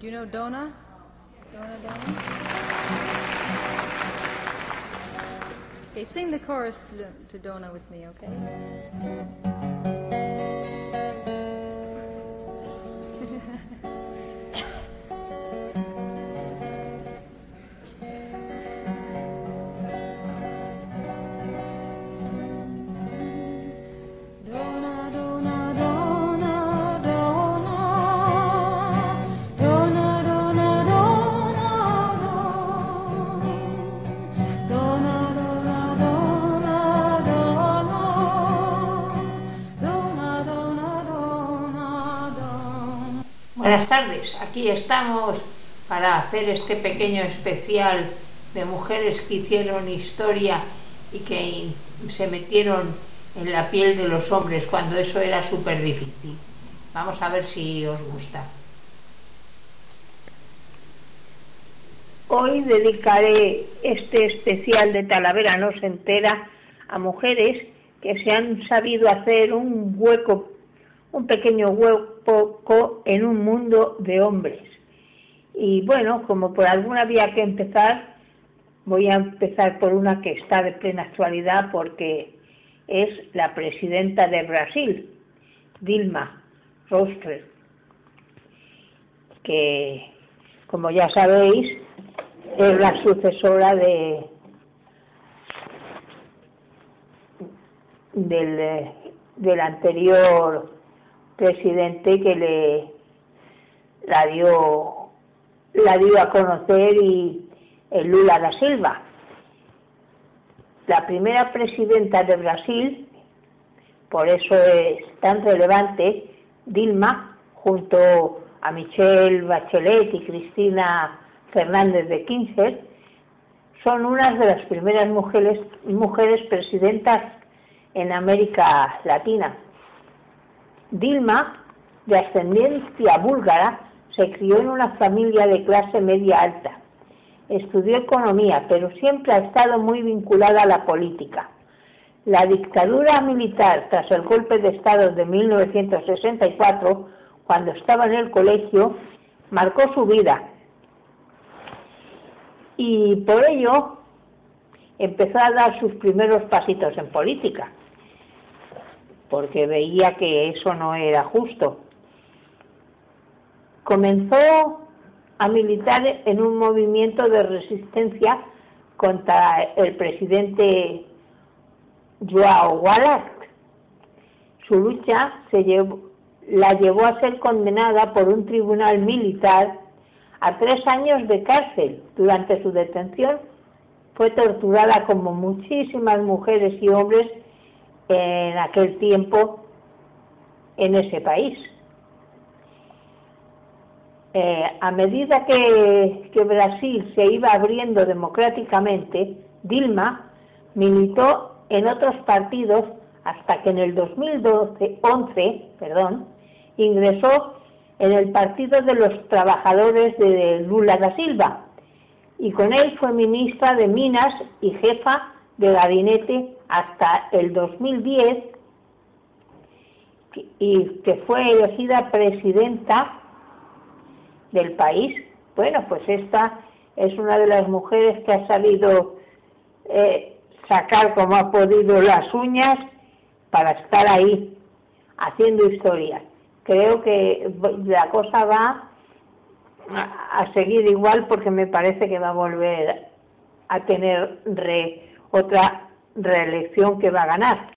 Do you know Donna? Donna? Okay, sing the chorus to Donna with me, okay? Buenas tardes, aquí estamos para hacer este pequeño especial de mujeres que hicieron historia y que se metieron en la piel de los hombres cuando eso era súper difícil. Vamos a ver si os gusta. Hoy dedicaré este especial de Talavera no se entera a mujeres que se han sabido hacer un pequeño hueco en un mundo de hombres. Y bueno, como por alguna había que empezar, voy a empezar por una que está de plena actualidad porque es la presidenta de Brasil, Dilma Rousseff, que, como ya sabéis, es la sucesora del anterior presidente que la dio a conocer, y el Lula da Silva. La primera presidenta de Brasil, por eso es tan relevante, Dilma, junto a Michelle Bachelet y Cristina Fernández de Kirchner, son unas de las primeras mujeres presidentas en América Latina. Dilma, de ascendencia búlgara, se crió en una familia de clase media alta. Estudió economía, pero siempre ha estado muy vinculada a la política. La dictadura militar tras el golpe de Estado de 1964, cuando estaba en el colegio, marcó su vida. Y por ello empezó a dar sus primeros pasitos en política, porque veía que eso no era justo. Comenzó a militar en un movimiento de resistencia contra el presidente João Goulart. Su lucha la llevó a ser condenada por un tribunal militar a 3 años de cárcel. Durante su detención fue torturada como muchísimas mujeres y hombres en aquel tiempo en ese país. A medida que Brasil se iba abriendo democráticamente, Dilma militó en otros partidos hasta que en el 2011 ingresó en el Partido de los Trabajadores de Lula da Silva, y con él fue ministra de Minas y jefa de gabinete hasta el 2010, y que fue elegida presidenta del país. Bueno, pues esta es una de las mujeres que ha sabido sacar como ha podido las uñas para estar ahí haciendo historia. Creo que la cosa va a seguir igual, porque me parece que va a volver a tener otra reelección que va a ganar.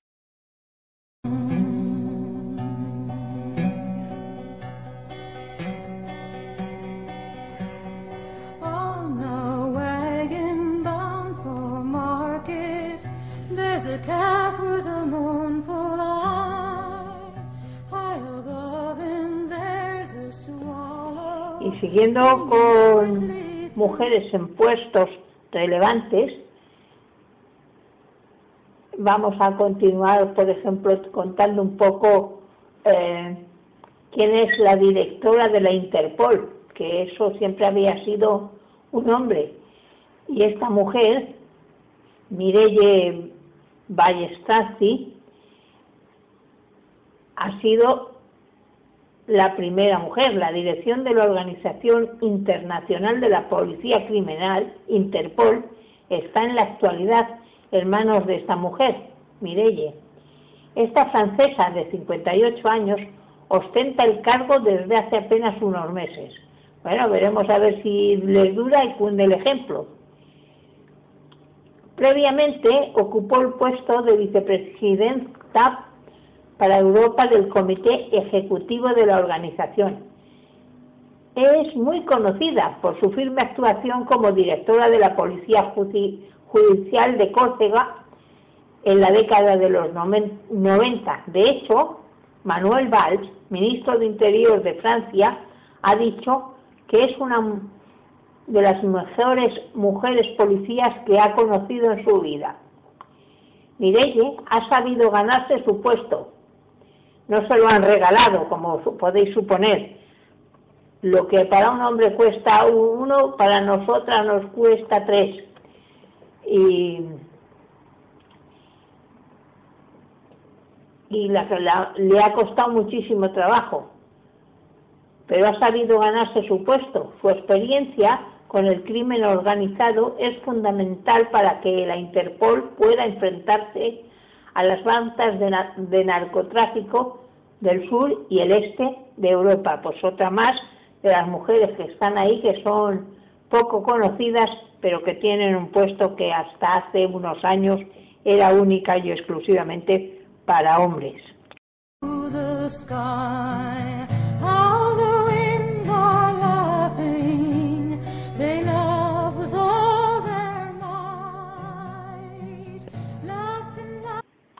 Y siguiendo con mujeres en puestos relevantes, vamos a continuar, por ejemplo, contando un poco quién es la directora de la Interpol, que eso siempre había sido un hombre. Y esta mujer, Mireille Ballestrazzi, ha sido la primera mujer. La dirección de la Organización Internacional de la Policía Criminal, Interpol, está en la actualidad en manos de esta mujer, Mireille. Esta francesa de 58 años ostenta el cargo desde hace apenas unos meses. Bueno, veremos a ver si les dura y cunde el ejemplo. Previamente ocupó el puesto de vicepresidenta para Europa del Comité Ejecutivo de la organización. Es muy conocida por su firme actuación como directora de la Policía Judicial de Córcega en la década de los 90. De hecho, Manuel Valls, ministro de Interior de Francia, ha dicho que es una de las mejores mujeres policías que ha conocido en su vida. Mireille ha sabido ganarse su puesto. No se lo han regalado, como podéis suponer. Lo que para un hombre cuesta 1, para nosotras nos cuesta 3. Y le ha costado muchísimo trabajo, pero ha sabido ganarse su puesto. Su experiencia con el crimen organizado es fundamental para que la Interpol pueda enfrentarse a las bandas de narcotráfico del sur y el este de Europa. Pues otra más de las mujeres que están ahí, que son poco conocidas, pero que tienen un puesto que hasta hace unos años era única y exclusivamente para hombres.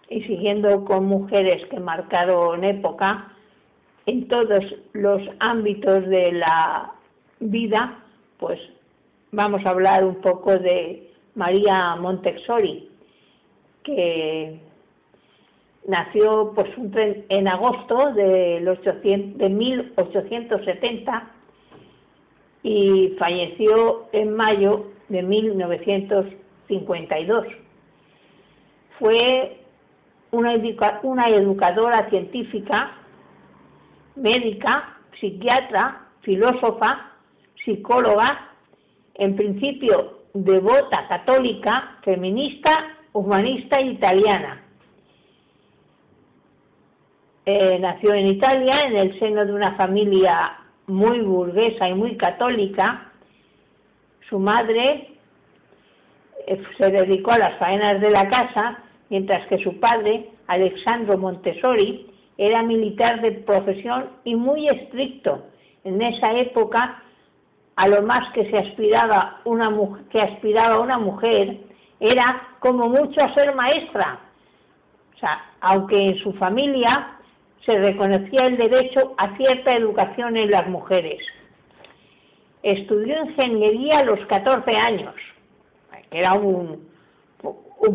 Y siguiendo con mujeres que marcaron época en todos los ámbitos de la vida, pues vamos a hablar un poco de María Montessori, que nació pues en agosto de 1870 y falleció en mayo de 1952. Fue una educadora científica, médica, psiquiatra, filósofa, psicóloga, en principio devota católica, feminista, humanista e italiana. Nació en Italia en el seno de una familia muy burguesa y muy católica. Su madre se dedicó a las faenas de la casa, mientras que su padre, Alessandro Montessori, era militar de profesión y muy estricto. En esa época, a lo más que aspiraba una mujer era como mucho a ser maestra. O sea, aunque en su familia se reconocía el derecho a cierta educación en las mujeres. Estudió ingeniería a los 14 años, que era un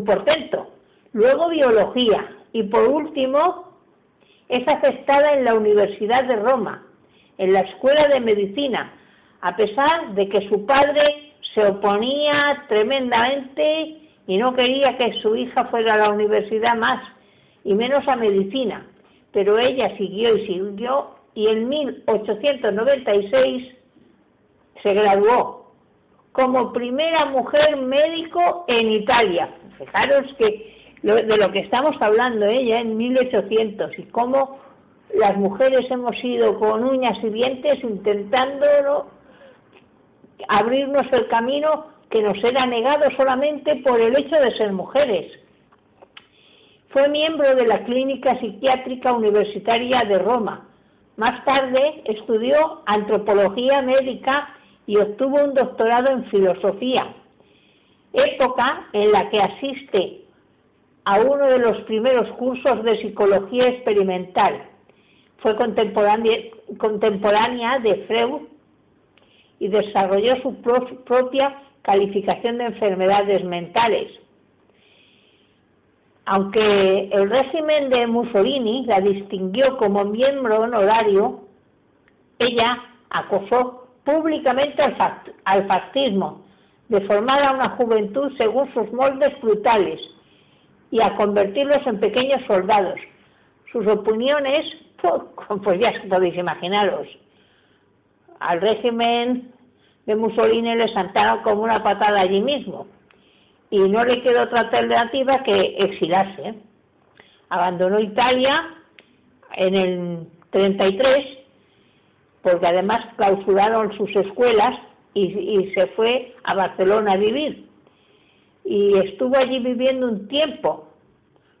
portento. Luego biología y por último es aceptada en la Universidad de Roma, en la Escuela de Medicina, a pesar de que su padre se oponía tremendamente y no quería que su hija fuera a la universidad más, y menos a medicina. Pero ella siguió y en 1896 se graduó como primera mujer médico en Italia. Fijaros que de lo que estamos hablando, ella en 1800, y cómo las mujeres hemos ido con uñas y dientes intentando abrirnos el camino que nos era negado solamente por el hecho de ser mujeres. Fue miembro de la Clínica Psiquiátrica Universitaria de Roma. Más tarde estudió antropología médica y obtuvo un doctorado en filosofía, época en la que asiste a uno de los primeros cursos de psicología experimental. Fue contemporánea de Freud y desarrolló su propia calificación de enfermedades mentales. Aunque el régimen de Mussolini la distinguió como miembro honorario, ella acosó públicamente al fascismo, de formar a una juventud según sus moldes brutales y a convertirlos en pequeños soldados. Sus opiniones Pues ya podéis imaginaros, al régimen de Mussolini le saltaron como una patada allí mismo y no le quedó otra alternativa que exilarse. Abandonó Italia en el 33 porque además clausuraron sus escuelas y se fue a Barcelona a vivir y estuvo allí viviendo un tiempo.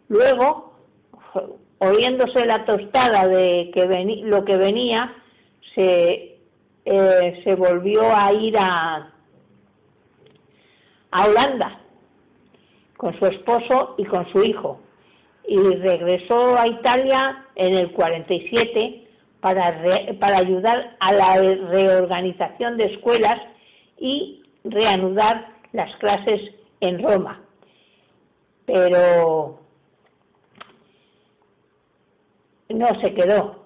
Luego, oyéndose la tostada de que lo que venía, se volvió a ir a Holanda con su esposo y con su hijo y regresó a Italia en el 47 para ayudar a la reorganización de escuelas y reanudar las clases en Roma. Pero no se quedó.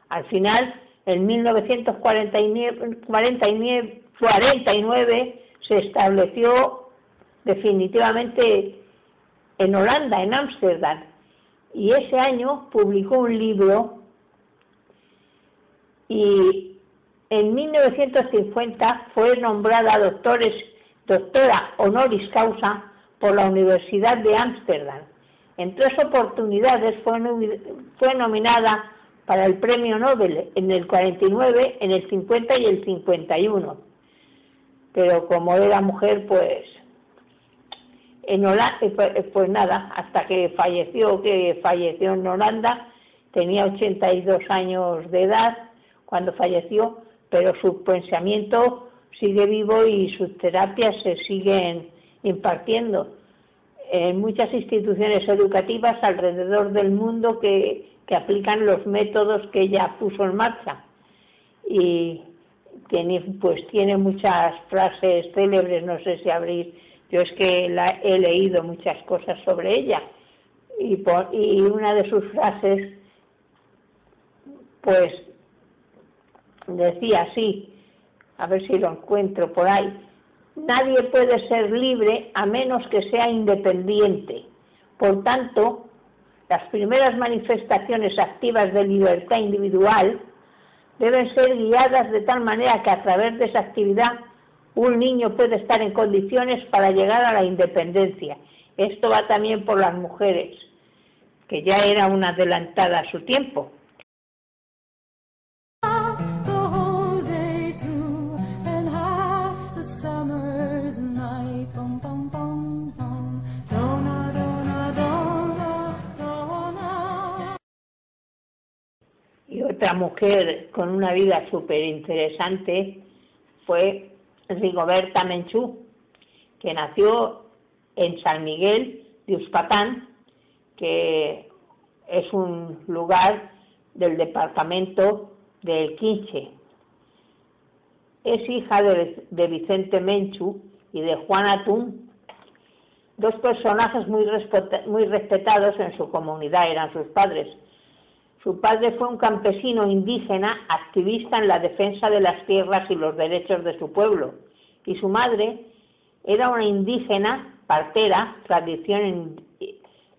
Al final, en 1949 se estableció definitivamente en Holanda, en Ámsterdam, y ese año publicó un libro y en 1950 fue nombrada doctora honoris causa por la Universidad de Ámsterdam. En 3 oportunidades fue nominada para el Premio Nobel en el 49, en el 50 y el 51. Pero como era mujer, pues en Holanda, pues nada, hasta que falleció en Holanda, tenía 82 años de edad cuando falleció, pero su pensamiento sigue vivo y sus terapias se siguen impartiendo en muchas instituciones educativas alrededor del mundo que aplican los métodos que ella puso en marcha. Y tiene muchas frases célebres, no sé si yo es que he leído muchas cosas sobre ella, y una de sus frases, pues decía así, a ver si lo encuentro por ahí: nadie puede ser libre a menos que sea independiente. Por tanto, las primeras manifestaciones activas de libertad individual deben ser guiadas de tal manera que a través de esa actividad un niño puede estar en condiciones para llegar a la independencia. Esto va también por las mujeres, que ya era una adelantada a su tiempo. Y otra mujer con una vida súper interesante fue Rigoberta Menchú, que nació en San Miguel de Uspatán, que es un lugar del departamento del Quinche. Es hija de Vicente Menchú y de Juana Tum, 2 personajes muy respetados en su comunidad, eran sus padres. Su padre fue un campesino indígena activista en la defensa de las tierras y los derechos de su pueblo, y su madre era una indígena partera,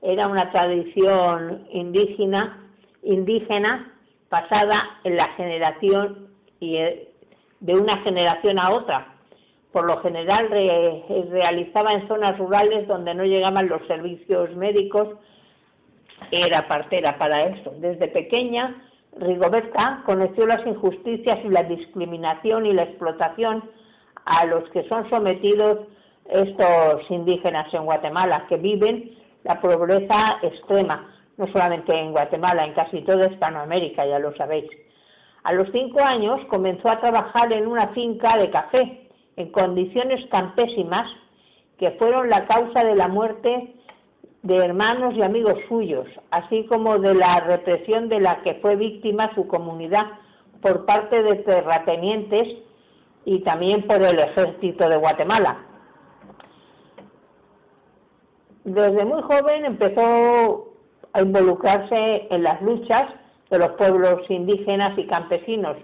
era una tradición indígena pasada en la generación y de una generación a otra. Por lo general realizaba en zonas rurales donde no llegaban los servicios médicos. Era partera para eso. Desde pequeña, Rigoberta conoció las injusticias y la discriminación y la explotación a los que son sometidos estos indígenas en Guatemala, que viven la pobreza extrema, no solamente en Guatemala, en casi toda Hispanoamérica, ya lo sabéis. A los 5 años comenzó a trabajar en una finca de café, en condiciones tan pésimas que fueron la causa de la muerte de hermanos y amigos suyos, así como de la represión de la que fue víctima su comunidad por parte de terratenientes y también por el ejército de Guatemala. Desde muy joven empezó a involucrarse en las luchas de los pueblos indígenas y campesinos,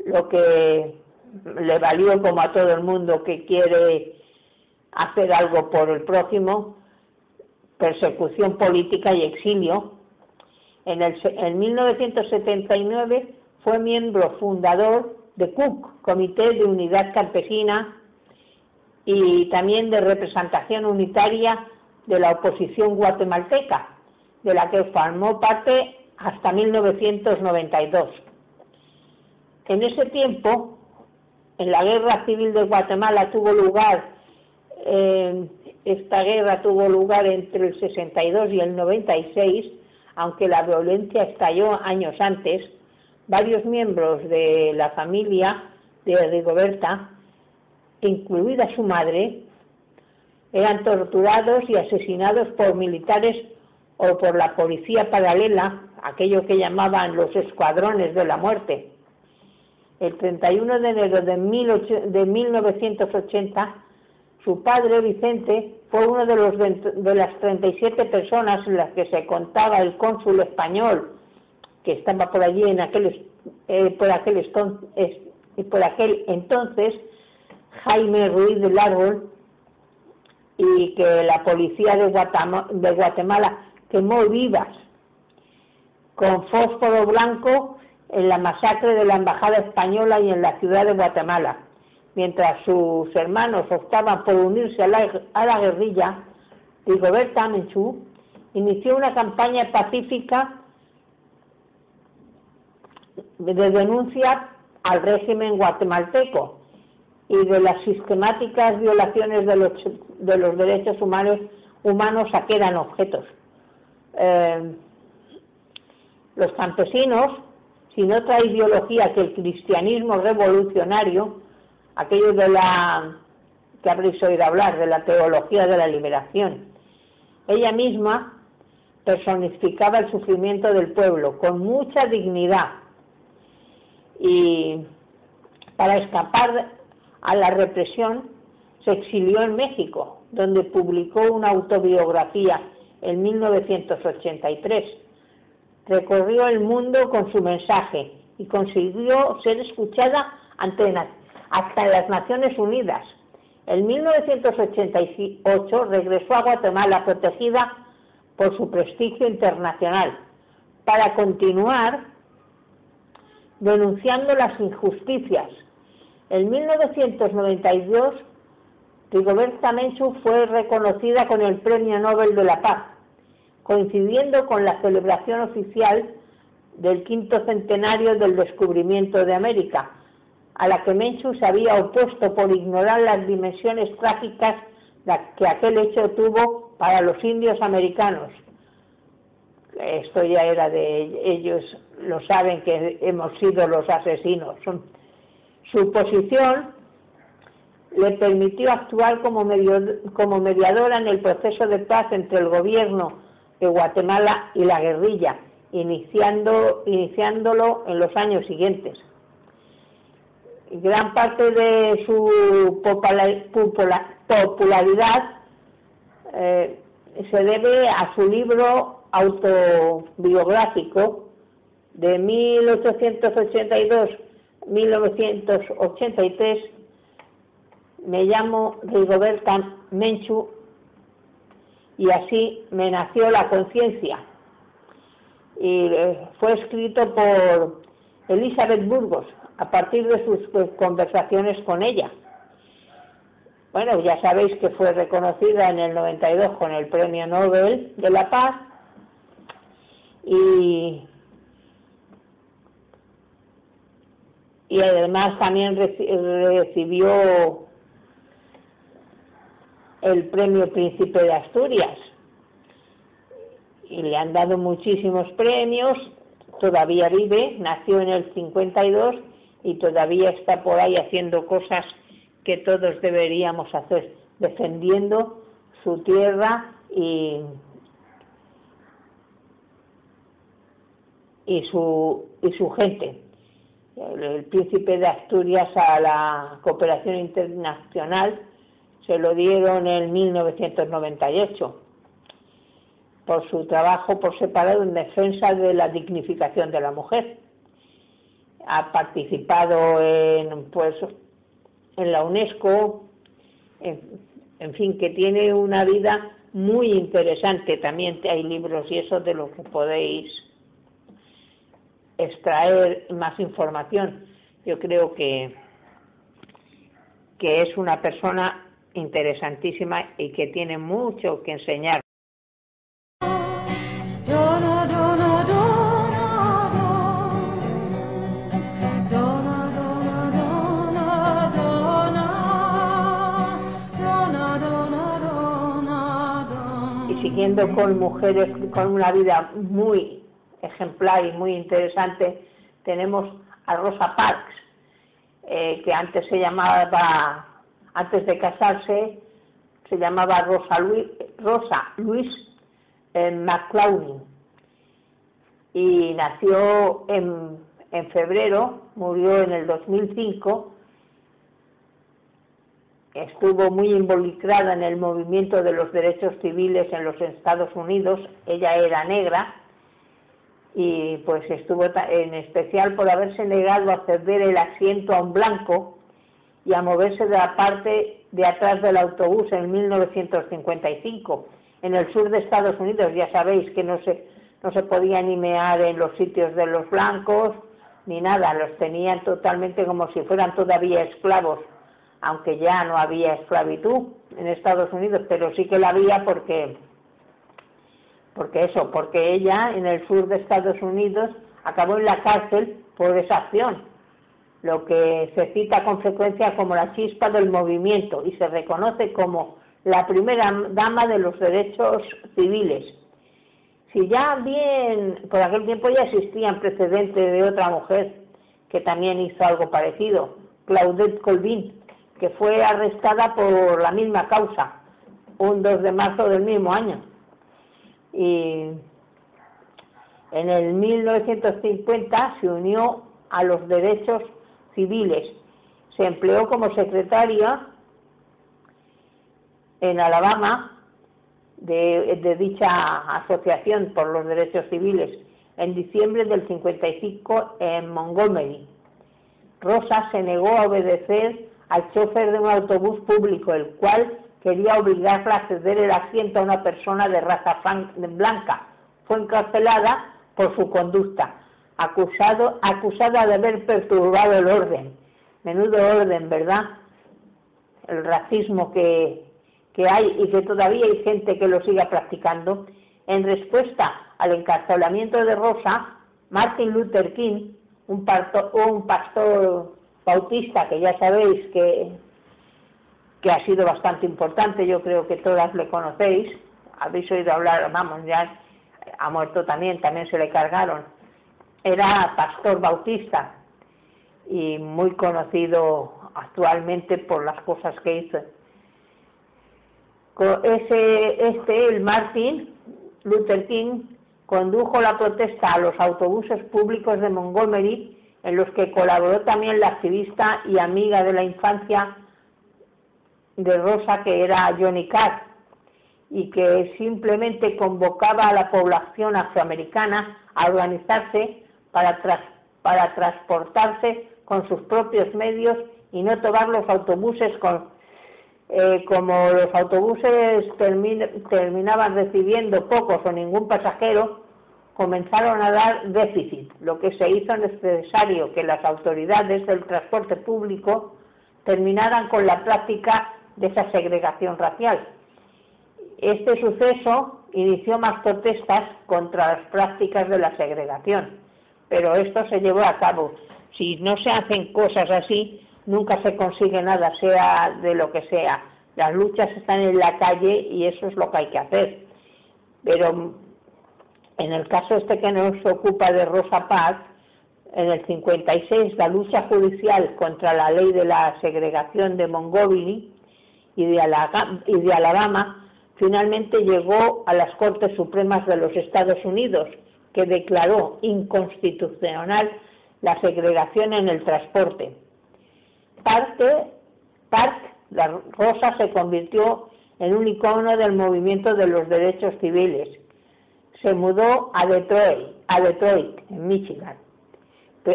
lo que le valió, como a todo el mundo que quiere hacer algo por el prójimo, persecución política y exilio. En 1979 fue miembro fundador de CUC, Comité de Unidad Campesina, y también de representación unitaria de la oposición guatemalteca, de la que formó parte hasta 1992. En ese tiempo, en la Guerra Civil de Guatemala esta guerra tuvo lugar entre el 62 y el 96, aunque la violencia estalló años antes. Varios miembros de la familia de Rigoberta, incluida su madre, eran torturados y asesinados por militares o por la policía paralela, aquello que llamaban los escuadrones de la muerte. El 31 de enero de 1980, su padre, Vicente, fue uno de las 37 personas en las que se contaba el cónsul español que estaba por allí por aquel entonces, Jaime Ruiz del Árbol, y que la policía de Guatemala quemó vivas con fósforo blanco en la masacre de la embajada española y en la ciudad de Guatemala. Mientras sus hermanos optaban por unirse a la guerrilla, Rigoberta Menchú inició una campaña pacífica de denuncia al régimen guatemalteco y de las sistemáticas violaciones de los derechos humanos a que eran objetos. Los campesinos, sin otra ideología que el cristianismo revolucionario, aquello que habréis oído hablar, de la teología de la liberación, ella misma personificaba el sufrimiento del pueblo con mucha dignidad, y para escapar a la represión se exilió en México, donde publicó una autobiografía en 1983. Recorrió el mundo con su mensaje y consiguió ser escuchada hasta en las Naciones Unidas. En 1988 regresó a Guatemala protegida por su prestigio internacional para continuar denunciando las injusticias. En 1992, Rigoberta Menchú fue reconocida con el Premio Nobel de la Paz, coincidiendo con la celebración oficial del 5º centenario del descubrimiento de América, a la que Menchú se había opuesto por ignorar las dimensiones trágicas que aquel hecho tuvo para los indios americanos. Esto ya era de ellos, lo saben que hemos sido los asesinos. Su posición le permitió actuar como mediadora en el proceso de paz entre el gobierno de Guatemala y la guerrilla, iniciándolo en los años siguientes. Gran parte de su popularidad se debe a su libro autobiográfico de 1882-1983, Me llamo Rigoberta Menchú y así me nació la conciencia, y fue escrito por Elizabeth Burgos a partir de sus conversaciones con ella. Bueno, ya sabéis que fue reconocida en el 92 con el Premio Nobel de la Paz, y además también recibió el Premio Príncipe de Asturias, y le han dado muchísimos premios. Todavía vive, nació en el 52 y todavía está por ahí haciendo cosas que todos deberíamos hacer, defendiendo su tierra y su gente. El Príncipe de Asturias a la cooperación internacional se lo dieron en 1998 por su trabajo por separado en defensa de la dignificación de la mujer. Ha participado en la UNESCO, en fin, que tiene una vida muy interesante. También hay libros y eso de lo que podéis extraer más información. Yo creo que es una persona interesantísima y que tiene mucho que enseñar. Y siguiendo con mujeres con una vida muy ejemplar y muy interesante, tenemos a Rosa Parks, que antes se llamaba, antes de casarse, se llamaba Rosa Louise McCloskey, y nació en febrero, murió en el 2005. Estuvo muy involucrada en el movimiento de los derechos civiles en los Estados Unidos. Ella era negra y pues estuvo en especial por haberse negado a ceder el asiento a un blanco y a moverse de la parte de atrás del autobús en 1955. En el sur de Estados Unidos ya sabéis que no se podía ni mear en los sitios de los blancos ni nada, los tenían totalmente como si fueran todavía esclavos, aunque ya no había esclavitud en Estados Unidos, pero sí que la había porque ella en el sur de Estados Unidos acabó en la cárcel por esa acción, lo que se cita con frecuencia como la chispa del movimiento y se reconoce como la primera dama de los derechos civiles. Si ya bien, por aquel tiempo ya existían precedentes de otra mujer que también hizo algo parecido, Claudette Colvin, que fue arrestada por la misma causa, un 2 de marzo del mismo año. Y en el 1950 se unió a los derechos civiles. Se empleó como secretaria en Alabama de dicha asociación por los derechos civiles en diciembre del 55 en Montgomery. Rosa se negó a obedecer al chofer de un autobús público, el cual quería obligarla a ceder el asiento a una persona de raza blanca. Fue encarcelada por su conducta, acusada de haber perturbado el orden. Menudo orden, ¿verdad? El racismo que hay y que todavía hay gente que lo siga practicando. En respuesta al encarcelamiento de Rosa, Martin Luther King, un pastor bautista que ya sabéis que ha sido bastante importante, yo creo que todas le conocéis, habéis oído hablar, vamos, ya ha muerto también se le cargaron, era pastor bautista y muy conocido actualmente por las cosas que hizo. El Martin Luther King condujo la protesta a los autobuses públicos de Montgomery, en los que colaboró también la activista y amiga de la infancia de Rosa, que era Johnny Carr, y que simplemente convocaba a la población afroamericana a organizarse para transportarse con sus propios medios y no tomar los autobuses como los autobuses terminaban recibiendo pocos o ningún pasajero, comenzaron a dar déficit, lo que se hizo necesario que las autoridades del transporte público terminaran con la práctica de esa segregación racial. Este suceso inició más protestas contra las prácticas de la segregación, pero esto se llevó a cabo. Si no se hacen cosas así, nunca se consigue nada, sea de lo que sea. Las luchas están en la calle y eso es lo que hay que hacer. Pero en el caso que nos ocupa de Rosa Parks, en el 56 la lucha judicial contra la ley de la segregación de Montgomery y de Alabama finalmente llegó a las Cortes Supremas de los Estados Unidos, que declaró inconstitucional la segregación en el transporte. La Rosa se convirtió en un icono del movimiento de los derechos civiles. Se mudó a Detroit, en Michigan,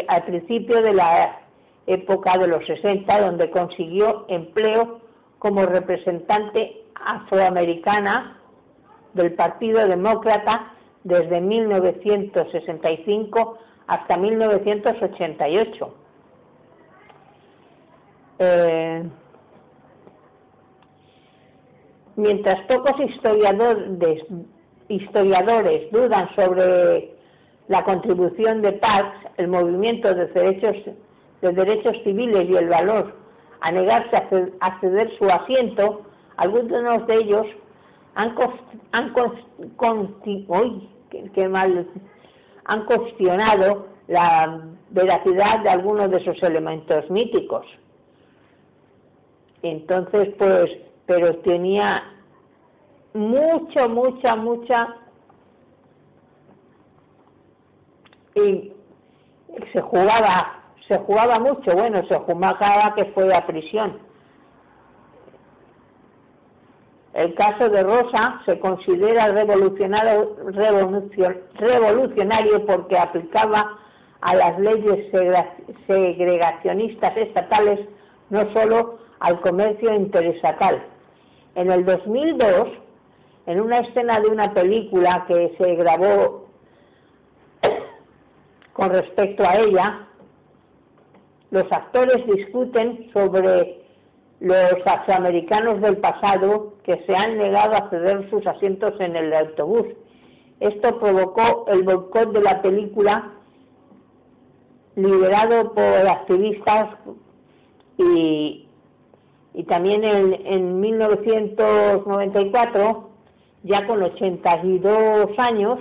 al principio de la época de los 60, donde consiguió empleo como representante afroamericana del Partido Demócrata desde 1965 hasta 1988. Mientras pocos historiadores dudan sobre la contribución de Parks, el movimiento de derechos civiles y el valor a negarse a ceder su asiento, algunos de ellos han cuestionado la veracidad de algunos de esos elementos míticos. Entonces, pues, pero tenía mucha y se jugaba mucho, bueno, se jugaba que fue a prisión. El caso de Rosa se considera revolucionario porque aplicaba a las leyes segregacionistas estatales, no solo al comercio interestatal. En el 2002, en una escena de una película que se grabó con respecto a ella, los actores discuten sobre los afroamericanos del pasado que se han negado a ceder sus asientos en el autobús. Esto provocó el boicot de la película, liderado por activistas, y también en 1994, ya con 82 años,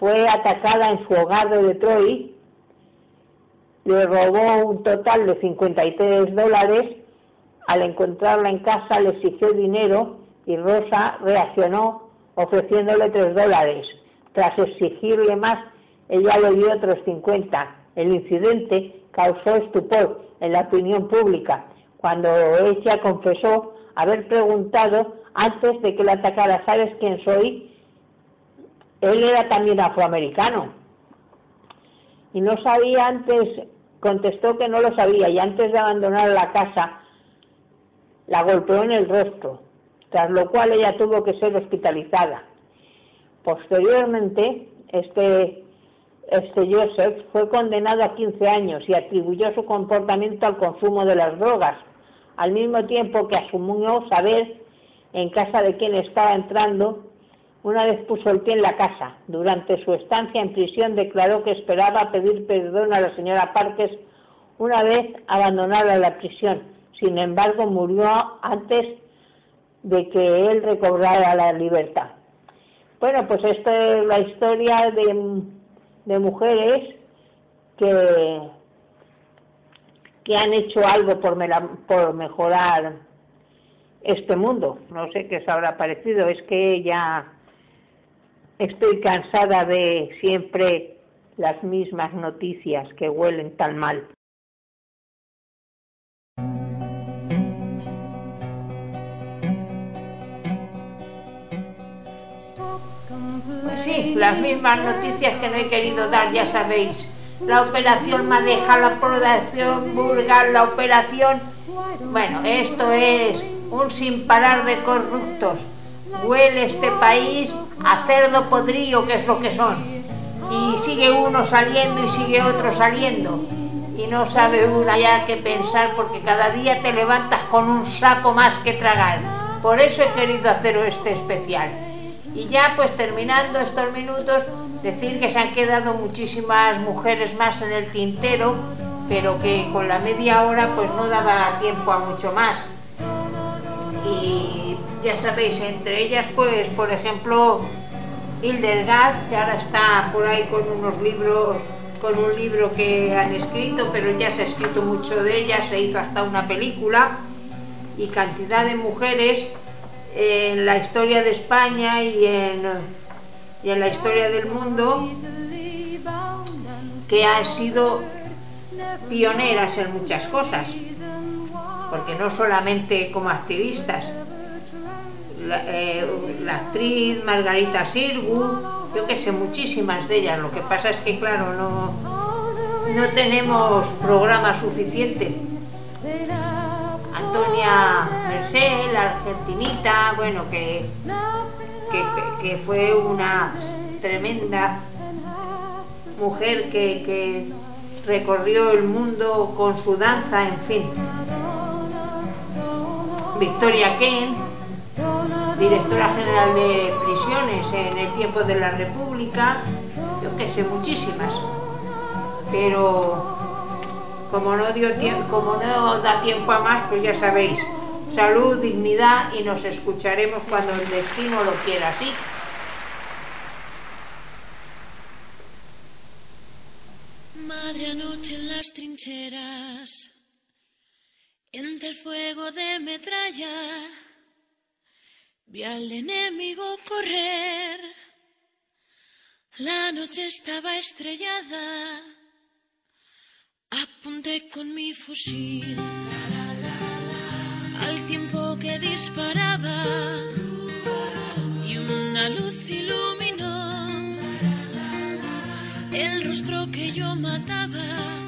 fue atacada en su hogar de Detroit, le robó un total de $53. Al encontrarla en casa le exigió dinero y Rosa reaccionó ofreciéndole $3. Tras exigirle más, ella le dio otros 50. El incidente causó estupor en la opinión pública, cuando ella confesó haber preguntado antes de que la atacara: ¿sabes quién soy? Él era también afroamericano. Y no sabía antes, contestó que no lo sabía, y antes de abandonar la casa la golpeó en el rostro, tras lo cual ella tuvo que ser hospitalizada. Posteriormente, este Joseph fue condenado a 15 años y atribuyó su comportamiento al consumo de las drogas, al mismo tiempo que asumió saber en casa de quién estaba entrando una vez puso el pie en la casa. Durante su estancia en prisión declaró que esperaba pedir perdón a la señora Parks una vez abandonara la prisión. Sin embargo, murió antes de que él recobrara la libertad. Bueno, pues esta es la historia de mujeres que han hecho algo por mejorar este mundo. No sé qué os habrá parecido, es que ya estoy cansada de siempre las mismas noticias que huelen tan mal. Pues sí, las mismas noticias que no he querido dar, ya sabéis. La operación Madeja, la operación Burgal, la operación... Bueno, esto es un sin parar de corruptos. Huele este país a cerdo podrido, que es lo que son. Y sigue uno saliendo y sigue otro saliendo. Y no sabe una ya qué pensar, porque cada día te levantas con un saco más que tragar. Por eso he querido hacer este especial. Y ya pues terminando estos minutos, decir que se han quedado muchísimas mujeres más en el tintero, pero que con la media hora pues no daba tiempo a mucho más. Y ya sabéis, entre ellas pues por ejemplo Hildegard, que ahora está por ahí con unos libros, con un libro que han escrito, pero ya se ha escrito mucho de ella, se hizo hasta una película, y cantidad de mujeres en la historia de España y en la historia del mundo que han sido pioneras en muchas cosas, porque no solamente como activistas. La actriz Margarita Sirgu, yo que sé, muchísimas de ellas. Lo que pasa es que claro, no tenemos programa suficiente. Antonia Mercé, la argentinita, bueno, que fue una tremenda mujer que recorrió el mundo con su danza, en fin. Victoria Kent, directora general de prisiones en el tiempo de la República, yo que sé, muchísimas. Pero como no da tiempo a más, pues ya sabéis, salud, dignidad, y nos escucharemos cuando el destino lo quiera así. Madre, anoche en las trincheras, entre el fuego de metralla, vi al enemigo correr. La noche estaba estrellada, apunté con mi fusil al tiempo que disparaba y una luz iluminó el rostro que yo mataba.